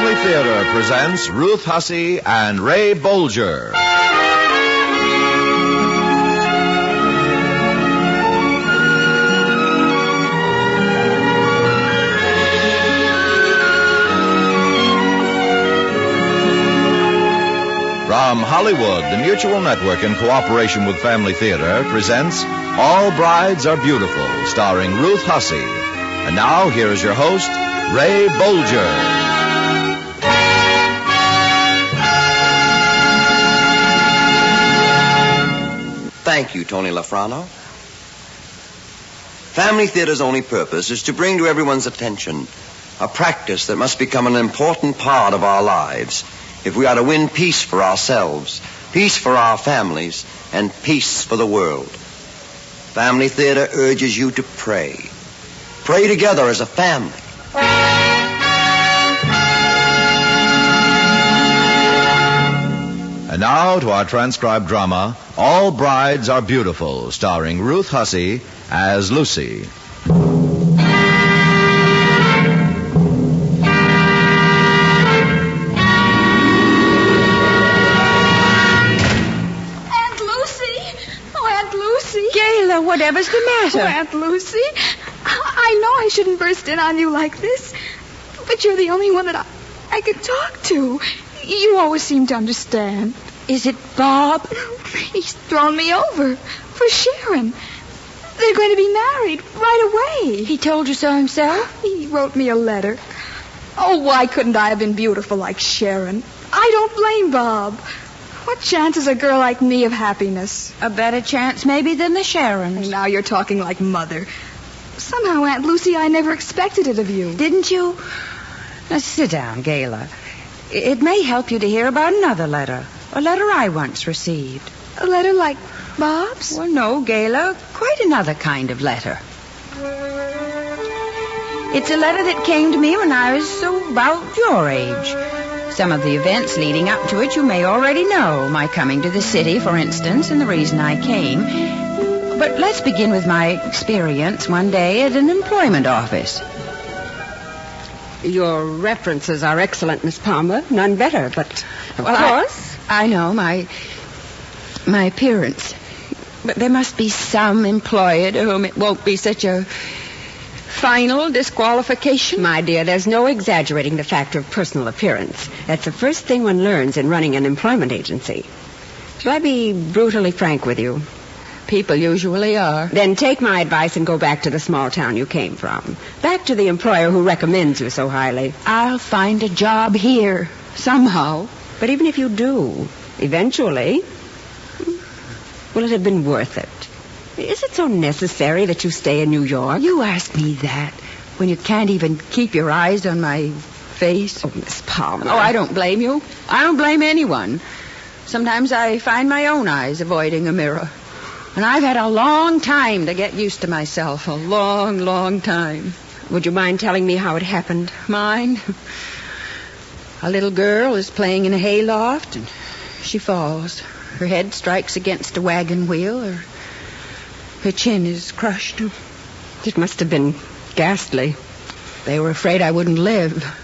Family Theater presents Ruth Hussey and Ray Bolger. From Hollywood, the Mutual Network, in cooperation with Family Theater, presents All Brides Are Beautiful, starring Ruth Hussey. And now, here is your host, Ray Bolger. Thank you, Tony Lafrano. Family Theater's only purpose is to bring to everyone's attention a practice that must become an important part of our lives if we are to win peace for ourselves, peace for our families, and peace for the world. Family Theater urges you to pray. Pray together as a family. And now to our transcribed drama, All Brides Are Beautiful, starring Ruth Hussey as Lucy. Whatever's the matter? Oh, Aunt Lucy, I know I shouldn't burst in on you like this, but you're the only one that I could talk to. You always seem to understand. Is it Bob? He's thrown me over for Sharon. They're going to be married right away. He told you so himself? He wrote me a letter. Oh, why couldn't I have been beautiful like Sharon? I don't blame Bob. What chance is a girl like me of happiness? A better chance, maybe, than the Sharons. Now you're talking like Mother. Somehow, Aunt Lucy, I never expected it of you. Didn't you? Now, sit down, Gayla. It may help you to hear about another letter. A letter I once received. A letter like Bob's? Well, no, Gayla. Quite another kind of letter. It's a letter that came to me when I was about your age. Some of the events leading up to it you may already know. My coming to the city, for instance, and the reason I came. But let's begin with my experience one day at an employment office. Your references are excellent, Miss Palmer. None better, but of course. I know my appearance. But there must be some employer to whom it won't be such a final disqualification. My dear, there's no exaggerating the factor of personal appearance. That's the first thing one learns in running an employment agency. Shall I be brutally frank with you? People usually are. Then take my advice and go back to the small town you came from. Back to the employer who recommends you so highly. I'll find a job here, somehow. But even if you do, eventually, will it have been worth it? Is it so necessary that you stay in New York? You ask me that when you can't even keep your eyes on my face. Oh, Miss Palmer. Oh, I don't blame you. I don't blame anyone. Sometimes I find my own eyes avoiding a mirror. And I've had a long time to get used to myself. A long, long time. Would you mind telling me how it happened? Mine? A little girl is playing in a hayloft, and she falls. Her head strikes against a wagon wheel. Her chin is crushed. It must have been ghastly. They were afraid I wouldn't live.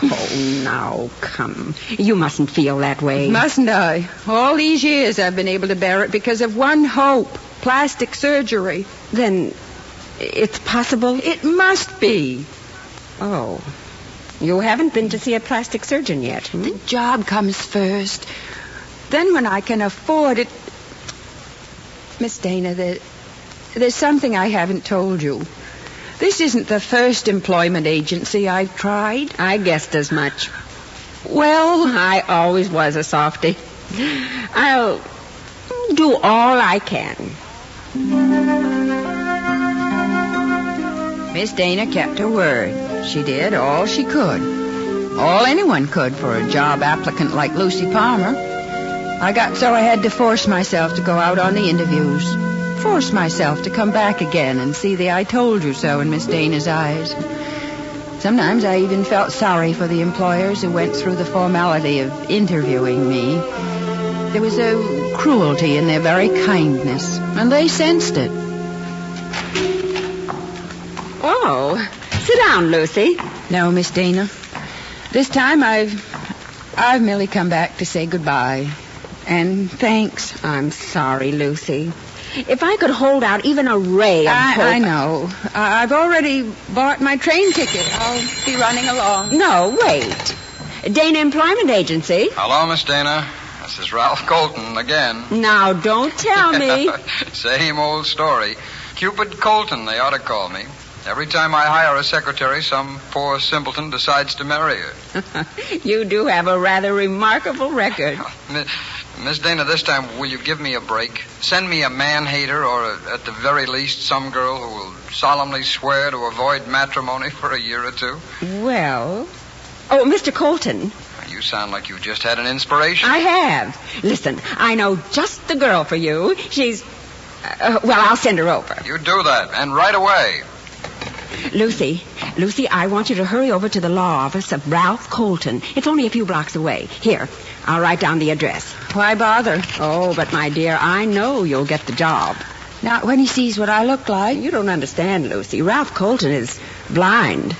Oh, now, come. You mustn't feel that way. Mustn't I? All these years I've been able to bear it because of one hope. Plastic surgery. Then it's possible? It must be. Oh. You haven't been to see a plastic surgeon yet? The job comes first. Then when I can afford it... Miss Dana, there's something I haven't told you. This isn't the first employment agency I've tried. I guessed as much. Well, I always was a softie. I'll do all I can. Miss Dana kept her word. She did all she could. All anyone could for a job applicant like Lucy Palmer. I got so I had to force myself to go out on the interviews. Force myself to come back again and see the I told you so in Miss Dana's eyes. Sometimes I even felt sorry for the employers who went through the formality of interviewing me. There was a cruelty in their very kindness, and they sensed it. Oh, sit down, Lucy. No, Miss Dana. This time I've merely come back to say goodbye. And thanks. I'm sorry, Lucy. If I could hold out even a ray of hope... I know. I've already bought my train ticket. I'll be running along. No, wait. Dana Employment Agency. Hello, Miss Dana. This is Ralph Colton again. Now, don't tell me. Same old story. Cupid Colton, they ought to call me. Every time I hire a secretary, some poor simpleton decides to marry her. You do have a rather remarkable record. Miss Dana, this time, will you give me a break? Send me a man-hater or, at the very least, some girl who will solemnly swear to avoid matrimony for a year or two. Well... Oh, Mr. Colton. You sound like you just had an inspiration. I have. Listen, I know just the girl for you. She's... well, I'll send her over. You do that, and right away. Lucy, I want you to hurry over to the law office of Ralph Colton. It's only a few blocks away. Here, I'll write down the address. Why bother? Oh, but my dear, I know you'll get the job. Not when he sees what I look like. You don't understand, Lucy. Ralph Colton is blind.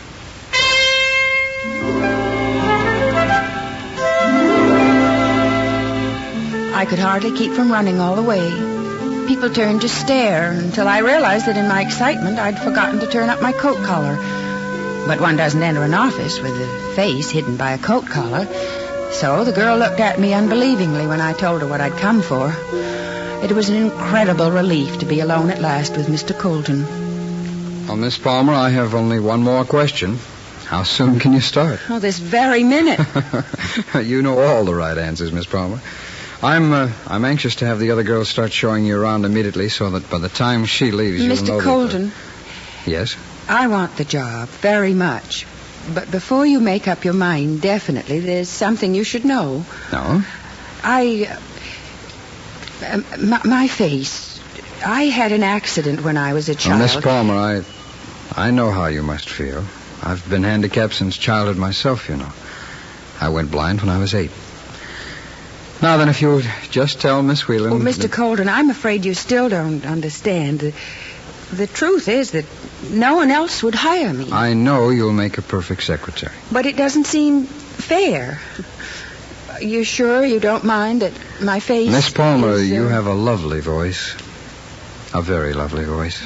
I could hardly keep from running all the way. People turned to stare until I realized that in my excitement I'd forgotten to turn up my coat collar. But one doesn't enter an office with a face hidden by a coat collar. So the girl looked at me unbelievingly when I told her what I'd come for. It was an incredible relief to be alone at last with Mr. Colton. Well, Miss Palmer, I have only one more question. How soon can you start? Oh, this very minute. You know all the right answers, Miss Palmer. I'm anxious to have the other girls start showing you around immediately so that by the time she leaves, you'll know Mr. Colton. Yes? I want the job very much. But before you make up your mind definitely, there's something you should know. No? My face. I had an accident when I was a child. Miss Palmer, I know how you must feel. I've been handicapped since childhood myself, you know. I went blind when I was 8. Now then, if you'll just tell Miss Whelan... Oh, Mr. Colton, I'm afraid you still don't understand. The truth is that no one else would hire me. I know you'll make a perfect secretary. But it doesn't seem fair. You sure you don't mind that my face... Miss Palmer, you have a lovely voice. A very lovely voice.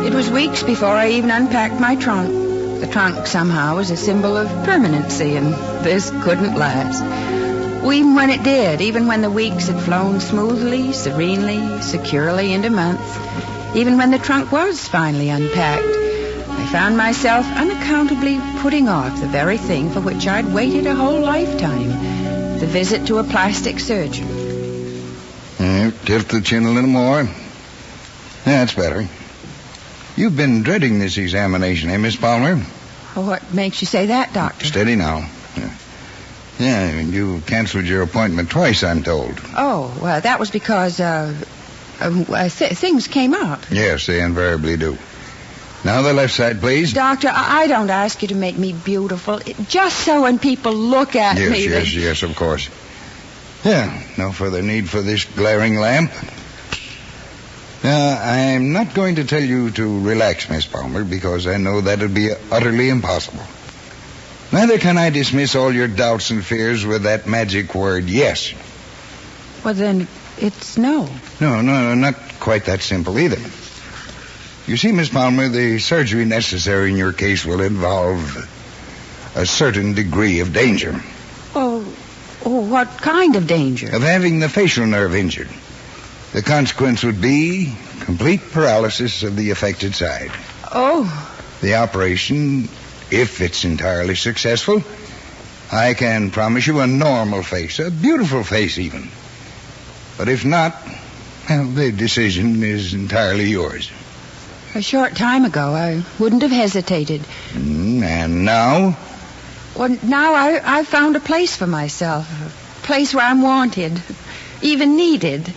It was weeks before I even unpacked my trunk. The trunk somehow was a symbol of permanency, and this couldn't last. Even when it did, even when the weeks had flown smoothly, serenely, securely into months, even when the trunk was finally unpacked, I found myself unaccountably putting off the very thing for which I'd waited a whole lifetime, the visit to a plastic surgeon. Tilt the chin a little more. That's better. You've been dreading this examination, Miss Palmer? What makes you say that, Doctor? Steady now. Yeah, you canceled your appointment twice, I'm told. Oh, well, that was because, things came up. Yes, they invariably do. Now the left side, please. Doctor, I don't ask you to make me beautiful. Just so when people look at me... Yes, of course. Yeah, no further need for this glaring lamp. I'm not going to tell you to relax, Miss Palmer, because I know that would be utterly impossible. Neither can I dismiss all your doubts and fears with that magic word, yes. Well, then, it's no. No, not quite that simple either. You see, Miss Palmer, the surgery necessary in your case will involve a certain degree of danger. Oh, what kind of danger? Of having the facial nerve injured. The consequence would be complete paralysis of the affected side. Oh. The operation, if it's entirely successful, I can promise you a normal face, a beautiful face even. But if not, well, the decision is entirely yours. A short time ago, I wouldn't have hesitated. And now? Well, now I've found a place for myself, a place where I'm wanted, even needed.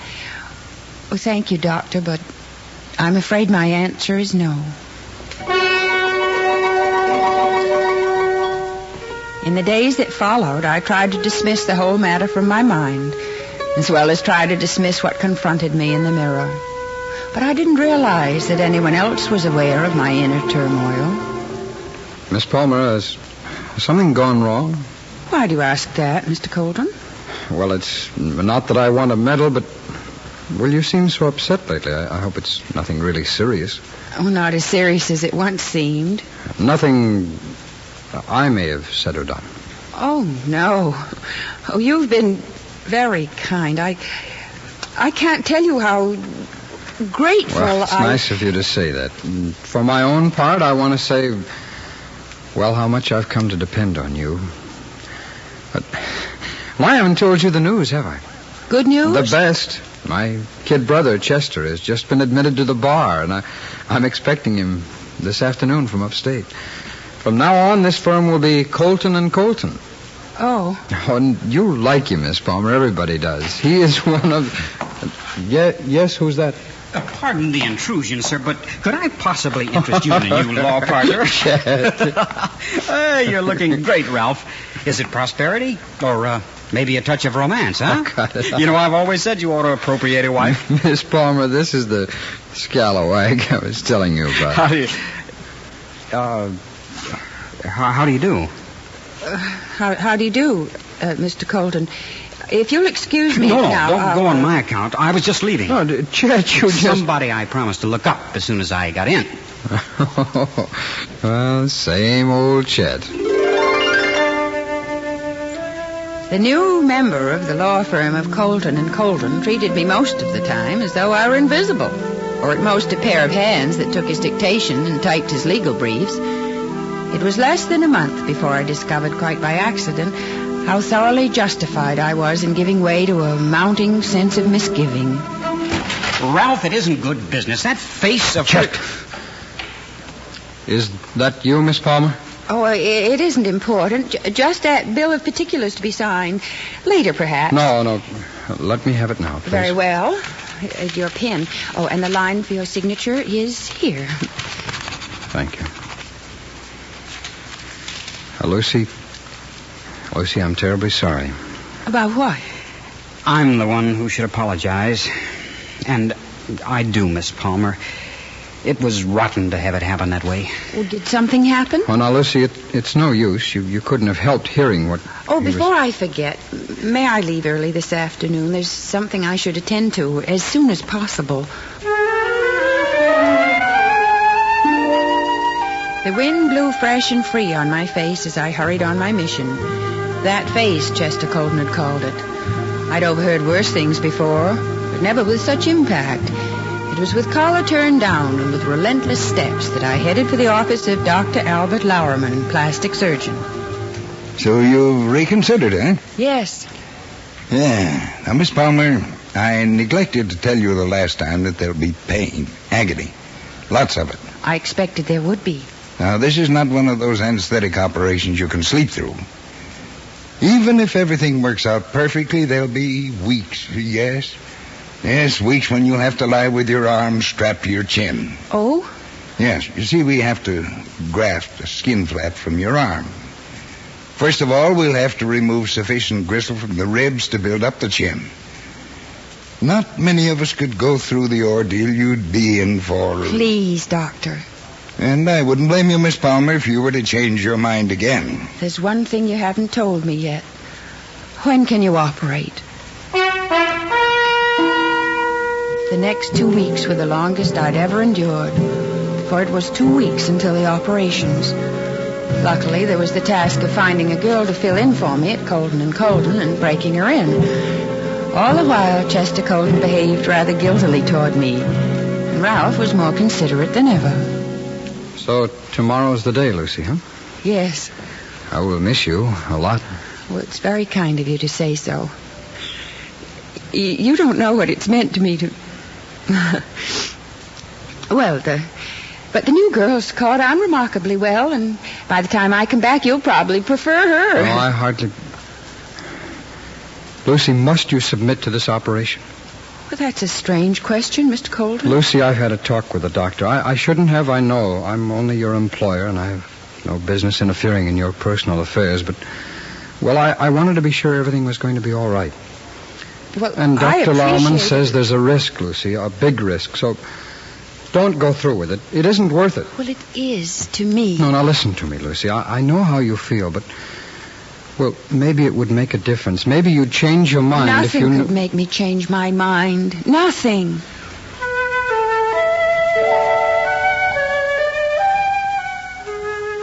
Well, thank you, Doctor, but I'm afraid my answer is no. In the days that followed, I tried to dismiss the whole matter from my mind, as well as try to dismiss what confronted me in the mirror. but I didn't realize that anyone else was aware of my inner turmoil. Miss Palmer, has something gone wrong? Why do you ask that, Mr. Colton? Well, it's not that I want to meddle, but, well, you seem so upset lately. I hope it's nothing really serious. Oh, not as serious as it once seemed. Nothing I may have said or done. Oh, no. Oh, you've been very kind. I can't tell you how grateful Well, it's nice of you to say that. For my own part, I want to say, well, how much I've come to depend on you. But I haven't told you the news, have I? Good news? The best. My kid brother, Chester, has just been admitted to the bar, and I'm expecting him this afternoon from upstate. From now on, this firm will be Colton and Colton. Oh. Oh, and you like him, Miss Palmer. Everybody does. He is one of... Yes, who's that? Pardon the intrusion, sir, but could I possibly interest you in a new law partner? You're looking great, Ralph. Is it prosperity? Or maybe a touch of romance, huh? Oh, you know, I've always said you ought to appropriate a wife. Miss Palmer, this is the scalawag I was telling you about. How do you do? How do you do, Mr. Colton? If you'll excuse me now... don't go on my account. I was just leaving. No, Chet, you just... Somebody I promised to look up as soon as I got in. Well, same old Chet. The new member of the law firm of Colton and Colton treated me most of the time as though I were invisible, or at most a pair of hands that took his dictation and typed his legal briefs. It was less than a month before I discovered, quite by accident, how thoroughly justified I was in giving way to a mounting sense of misgiving. Ralph, it isn't good business. That face of... Chet! Is that you, Miss Palmer? Oh, it isn't important. Just that bill of particulars to be signed. Later, perhaps. No. Let me have it now, please. Very well. Your pen. Oh, and the line for your signature is here. Thank you. Lucy, I'm terribly sorry. About what? I'm the one who should apologize. And I do, Miss Palmer. It was rotten to have it happen that way. Well, did something happen? Oh, now, Lucy, it's no use. You couldn't have helped hearing what... Oh, before I forget, may I leave early this afternoon? There's something I should attend to as soon as possible. The wind blew fresh and free on my face as I hurried on my mission. That face, Chester Colton had called it. I'd overheard worse things before, but never with such impact. It was with collar turned down and with relentless steps that I headed for the office of Dr. Albert Lowerman, plastic surgeon. So you've reconsidered, eh? Yes. Yeah. Now, Miss Palmer, I neglected to tell you the last time that there'll be pain, agony. Lots of it. I expected there would be. Now, this is not one of those anesthetic operations you can sleep through. Even if everything works out perfectly, there'll be weeks, yes, weeks when you'll have to lie with your arms strapped to your chin. Oh? Yes, you see, we have to graft a skin flap from your arm. First of all, we'll have to remove sufficient gristle from the ribs to build up the chin. Not many of us could go through the ordeal you'd be in for... Please, Doctor. And I wouldn't blame you, Miss Palmer, if you were to change your mind again. There's one thing you haven't told me yet. When can you operate? The next 2 weeks were the longest I'd ever endured, for it was 2 weeks until the operations. Luckily, there was the task of finding a girl to fill in for me at Colton and Colton and breaking her in. All the while, Chester Colton behaved rather guiltily toward me, and Ralph was more considerate than ever. So tomorrow's the day, Lucy, huh? Yes. I will miss you a lot. Well, it's very kind of you to say so. You don't know what it's meant to me to... But the new girl's caught on remarkably well, and by the time I come back, you'll probably prefer her. Oh, I hardly... Lucy, must you submit to this operation? Well, that's a strange question, Mr. Colton. Lucy, I've had a talk with the doctor. I shouldn't have, I know. I'm only your employer, and I have no business interfering in your personal affairs, but... Well, I wanted to be sure everything was going to be all right. Well, And I Dr. Laumann appreciate says it. there's a risk, Lucy, a big risk. So don't go through with it. It isn't worth it. Well, it is to me. No, now listen to me, Lucy. I know how you feel, but, well, maybe it would make a difference. Maybe you'd change your mind if you Nothing knew... could make me change my mind. Nothing.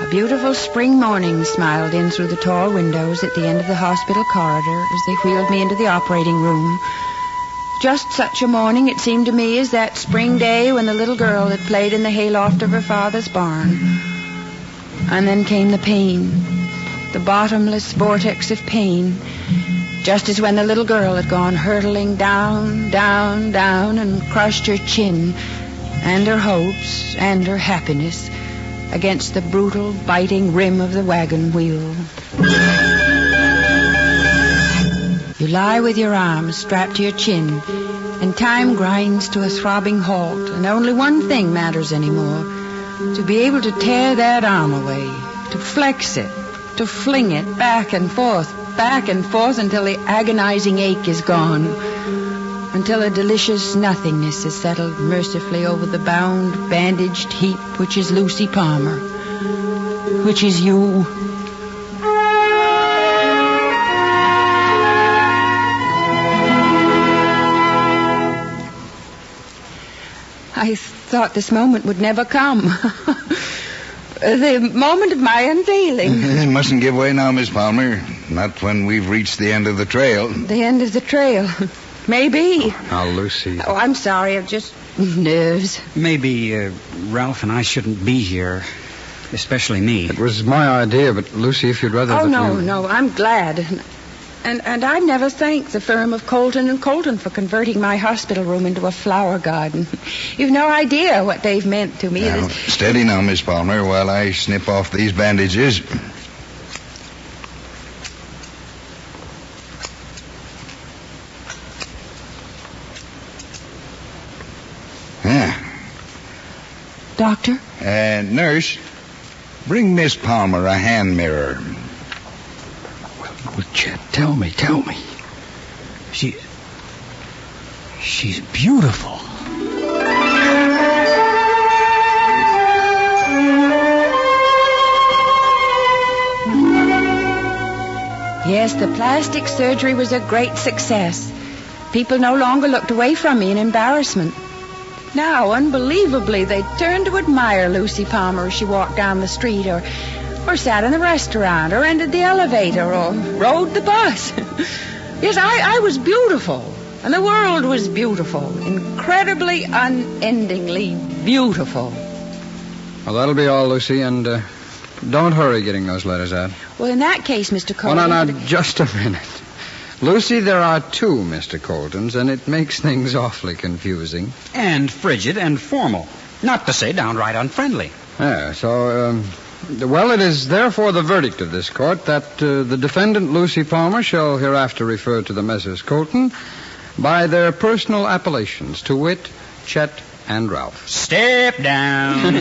A beautiful spring morning smiled in through the tall windows at the end of the hospital corridor as they wheeled me into the operating room. Just such a morning, it seemed to me, as that spring day when the little girl had played in the hayloft of her father's barn. And then came the pain, the bottomless vortex of pain, just as when the little girl had gone hurtling down, down, down, and crushed her chin and her hopes and her happiness against the brutal, biting rim of the wagon wheel. You lie with your arms strapped to your chin, and time grinds to a throbbing halt, and only one thing matters anymore: to be able to tear that arm away, to flex it, to fling it back and forth until the agonizing ache is gone, until a delicious nothingness is settled mercifully over the bound, bandaged heap which is Lucy Palmer, which is you. I thought this moment would never come. The moment of my unveiling. You mustn't give way now, Miss Palmer. Not when we've reached the end of the trail. The end of the trail. Maybe. Now, Lucy... Oh, I'm sorry. I'm just nerves. Maybe Ralph and I shouldn't be here, especially me. It was my idea, but, Lucy, if you'd rather... Oh, that we- no, I'm glad. And I've never thanked the firm of Colton and Colton for converting my hospital room into a flower garden. You've no idea what they've meant to me. Now, steady now, Miss Palmer, while I snip off these bandages. Doctor? Nurse, bring Miss Palmer a hand mirror. Well, Chet, tell me. She's beautiful. Yes, the plastic surgery was a great success. People no longer looked away from me in embarrassment. Now, unbelievably, they turned to admire Lucy Palmer as she walked down the street or sat in the restaurant or entered the elevator or rode the bus. Yes, I was beautiful, and the world was beautiful, incredibly, unendingly beautiful. Well, that'll be all, Lucy, and don't hurry getting those letters out. Well, in that case, Mr. Colton... Oh, no, just a minute. Lucy, there are two Mr. Coltons, and it makes things awfully confusing. And frigid and formal. Not to say downright unfriendly. Yeah, so, well, it is therefore the verdict of this court that the defendant, Lucy Palmer, shall hereafter refer to the Messrs. Colton by their personal appellations, to wit, Chet and Ralph. Step down.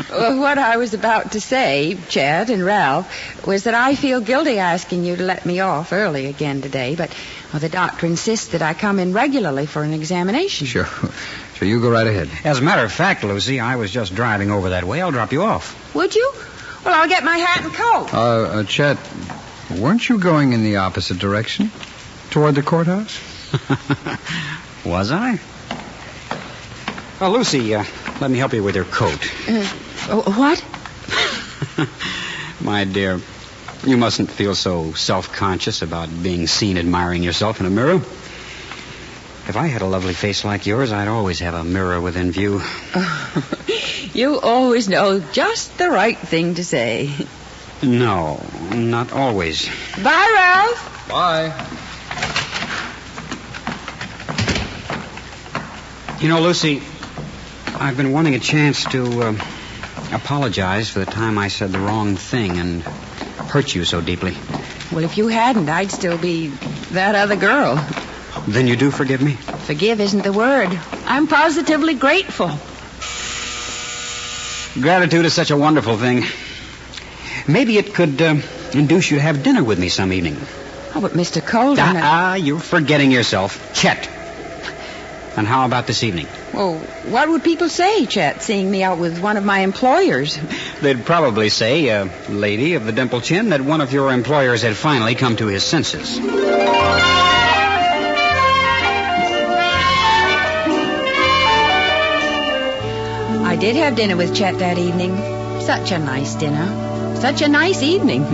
Well, what I was about to say, Chet and Ralph, was that I feel guilty asking you to let me off early again today, but the doctor insists that I come in regularly for an examination. Sure, you go right ahead. As a matter of fact, Lucy, I was just driving over that way. I'll drop you off. Would you? Well, I'll get my hat and coat. Chet, weren't you going in the opposite direction? Toward the courthouse? Was I? Well, Lucy, let me help you with your coat. What? My dear, you mustn't feel so self-conscious about being seen admiring yourself in a mirror. If I had a lovely face like yours, I'd always have a mirror within view. You always know just the right thing to say. No, not always. Bye, Ralph. Bye. You know, Lucy, I've been wanting a chance to apologize for the time I said the wrong thing and hurt you so deeply. Well, if you hadn't, I'd still be that other girl. Then you do forgive me? Forgive isn't the word. I'm positively grateful. Gratitude is such a wonderful thing. Maybe it could induce you to have dinner with me some evening. Oh, but Mr. Colton... You're forgetting yourself. Chet. And how about this evening? Oh, what would people say, Chet, seeing me out with one of my employers? They'd probably say, lady of the dimple chin, that one of your employers had finally come to his senses. I did have dinner with Chet that evening. Such a nice dinner. Such a nice evening.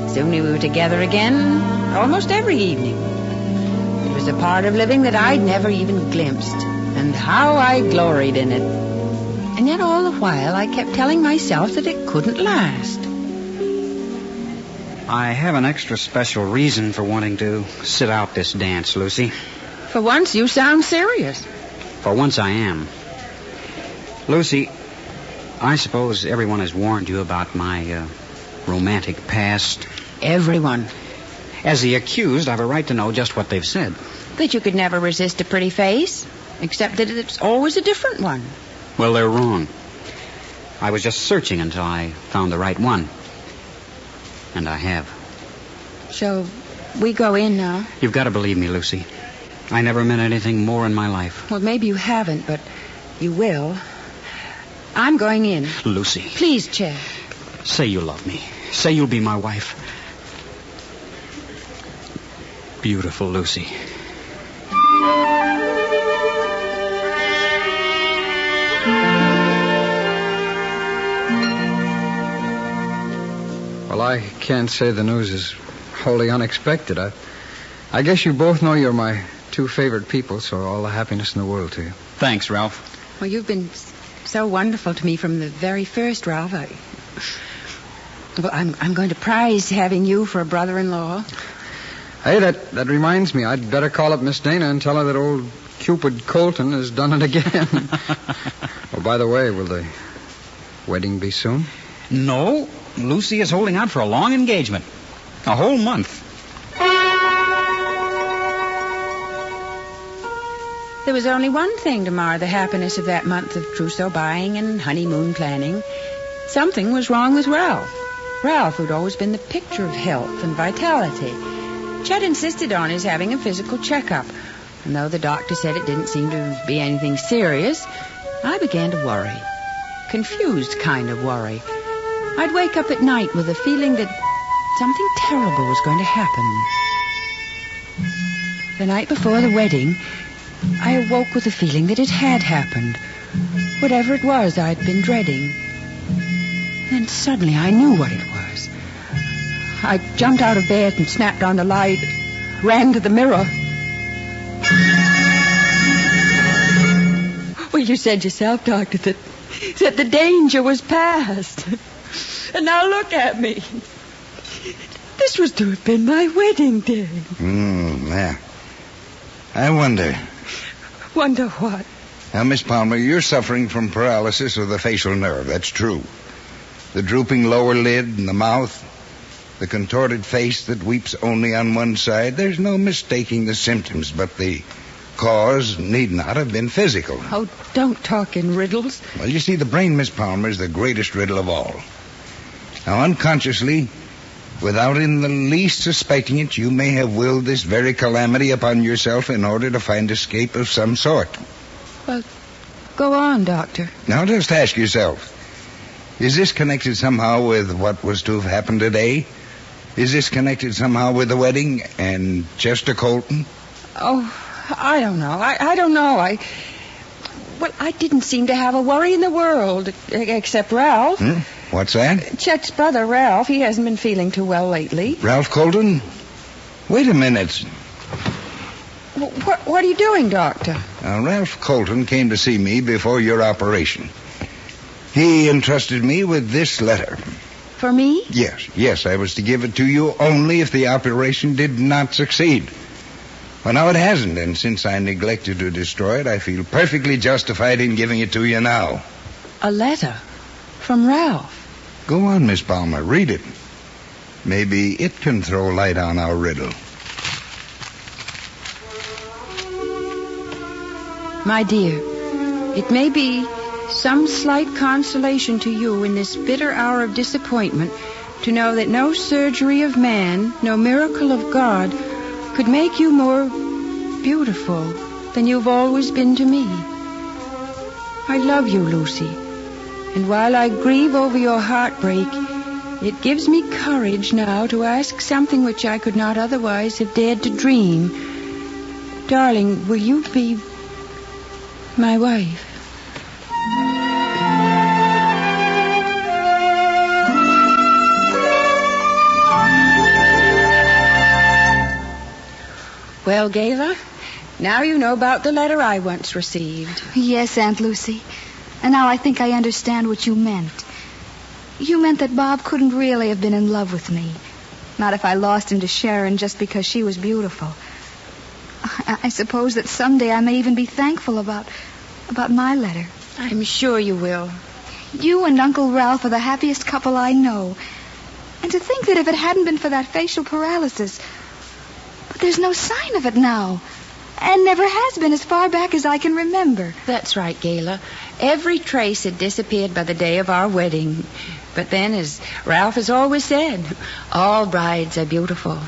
Soon we were together again almost every evening. It was a part of living that I'd never even glimpsed. And how I gloried in it. And yet all the while I kept telling myself that it couldn't last. I have an extra special reason for wanting to sit out this dance, Lucy. For once, you sound serious. For once, I am. Lucy, I suppose everyone has warned you about my romantic past. Everyone. As the accused, I have a right to know just what they've said. That you could never resist a pretty face, except that it's always a different one. Well, they're wrong. I was just searching until I found the right one. And I have. Shall we go in now? You've got to believe me, Lucy. I never meant anything more in my life. Well, maybe you haven't, but you will. I'm going in. Lucy. Please, Chet. Say you love me. Say you'll be my wife. Beautiful Lucy. Well, I can't say the news is wholly unexpected. I guess you both know you're my two favorite people, so all the happiness in the world to you. Thanks, Ralph. Well, you've been so wonderful to me from the very first, Ralph. I'm going to prize having you for a brother-in-law. Hey, that reminds me. I'd better call up Miss Dana and tell her that old Cupid Colton has done it again. Oh, by the way, will the wedding be soon? No. Lucy is holding out for a long engagement. A whole month. There was only one thing to mar the happiness of that month of trousseau buying and honeymoon planning. Something was wrong with Ralph. Ralph, who'd always been the picture of health and vitality. Chet insisted on his having a physical checkup. And though the doctor said it didn't seem to be anything serious, I began to worry. Confused kind of worry. I'd wake up at night with a feeling that something terrible was going to happen. The night before the wedding, I awoke with the feeling that it had happened. Whatever it was I'd been dreading. Then suddenly I knew what it was. I jumped out of bed and snapped on the light, ran to the mirror. Well, you said yourself, Doctor, that the danger was past. And now look at me. This was to have been my wedding day. Yeah. I wonder. Wonder what? Now, Miss Palmer, you're suffering from paralysis of the facial nerve. That's true. The drooping lower lid and the mouth, the contorted face that weeps only on one side. There's no mistaking the symptoms, but the cause need not have been physical. Oh, don't talk in riddles. Well, you see, the brain, Miss Palmer, is the greatest riddle of all. Now, unconsciously, without in the least suspecting it, you may have willed this very calamity upon yourself in order to find escape of some sort. Well, go on, Doctor. Now, just ask yourself, is this connected somehow with what was to have happened today? Is this connected somehow with the wedding and Chester Colton? Oh, I don't know. I don't know. Well, I didn't seem to have a worry in the world, except Ralph. What's that? Chet's brother, Ralph. He hasn't been feeling too well lately. Ralph Colton? Wait a minute. What are you doing, Doctor? Now, Ralph Colton came to see me before your operation. He entrusted me with this letter. For me? Yes, I was to give it to you only if the operation did not succeed. Well, now it hasn't, and since I neglected to destroy it, I feel perfectly justified in giving it to you now. A letter? From Ralph? Go on, Miss Palmer, read it. Maybe it can throw light on our riddle. My dear, it may be some slight consolation to you in this bitter hour of disappointment to know that no surgery of man, no miracle of God, could make you more beautiful than you've always been to me. I love you, Lucy, and while I grieve over your heartbreak, it gives me courage now to ask something which I could not otherwise have dared to dream. Darling, will you be my wife? Well, Gayla, now you know about the letter I once received. Yes, Aunt Lucy. And now I think I understand what you meant. You meant that Bob couldn't really have been in love with me. Not if I lost him to Sharon just because she was beautiful. I suppose that someday I may even be thankful about my letter. I'm sure you will. You and Uncle Ralph are the happiest couple I know. And to think that if it hadn't been for that facial paralysis... But there's no sign of it now. And never has been as far back as I can remember. That's right, Gayla. Every trace had disappeared by the day of our wedding. But then, as Ralph has always said, all brides are beautiful.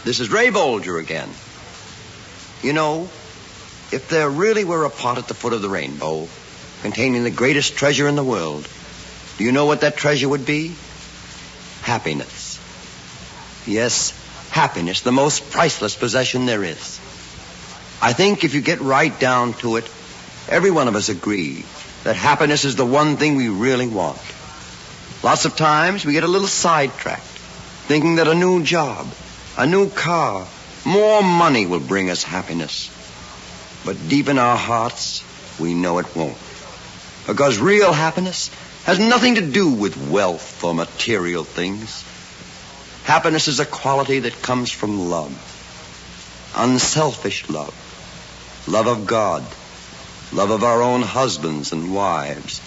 This is Ray Bolger again. You know, if there really were a pot at the foot of the rainbow containing the greatest treasure in the world, do you know what that treasure would be? Happiness. Yes, happiness, the most priceless possession there is. I think if you get right down to it, every one of us agree that happiness is the one thing we really want. Lots of times we get a little sidetracked, thinking that a new job, a new car, more money will bring us happiness. But deep in our hearts, we know it won't. Because real happiness has nothing to do with wealth or material things. Happiness is a quality that comes from love. Unselfish love. Love of God. Love of our own husbands and wives.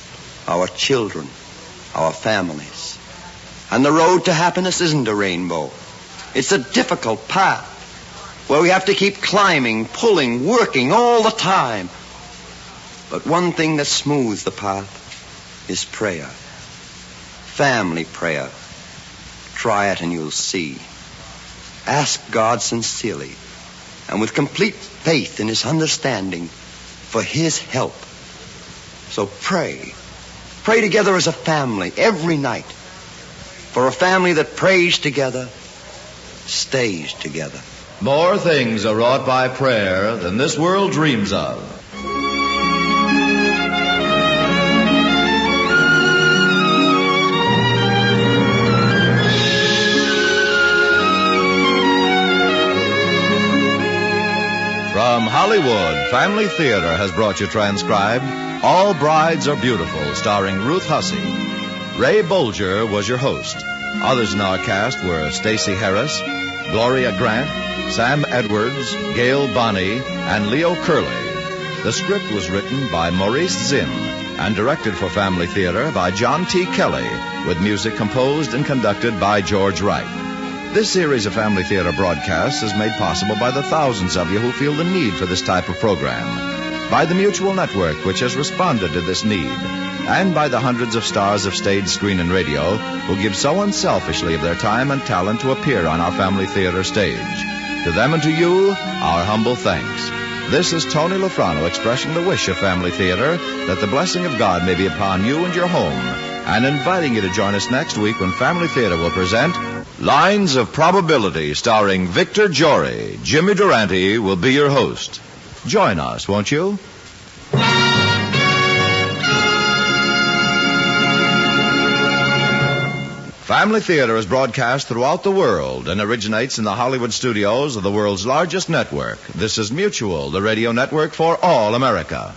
Our children. Our families. And the road to happiness isn't a rainbow. It's a difficult path where we have to keep climbing, pulling, working all the time. But one thing that smooths the path is prayer. Family prayer. Try it and you'll see. Ask God sincerely and with complete faith in His understanding for His help. So pray. Pray together as a family every night. For a family that prays together stays together. More things are wrought by prayer than this world dreams of. From Hollywood, Family Theater has brought you transcribed All Brides Are Beautiful, starring Ruth Hussey. Ray Bolger was your host. Others in our cast were Stacey Harris, Gloria Grant, Sam Edwards, Gail Bonney, and Leo Curley. The script was written by Maurice Zinn and directed for Family Theater by John T. Kelly, with music composed and conducted by George Wright. This series of Family Theater broadcasts is made possible by the thousands of you who feel the need for this type of program, by the Mutual Network, which has responded to this need, and by the hundreds of stars of stage, screen, and radio who give so unselfishly of their time and talent to appear on our Family Theater stage. To them and to you, our humble thanks. This is Tony Lafrano expressing the wish of Family Theater that the blessing of God may be upon you and your home, and inviting you to join us next week when Family Theater will present Lines of Probability, starring Victor Jory. Jimmy Durante will be your host. Join us, won't you? Family Theater is broadcast throughout the world and originates in the Hollywood studios of the world's largest network. This is Mutual, the radio network for all America.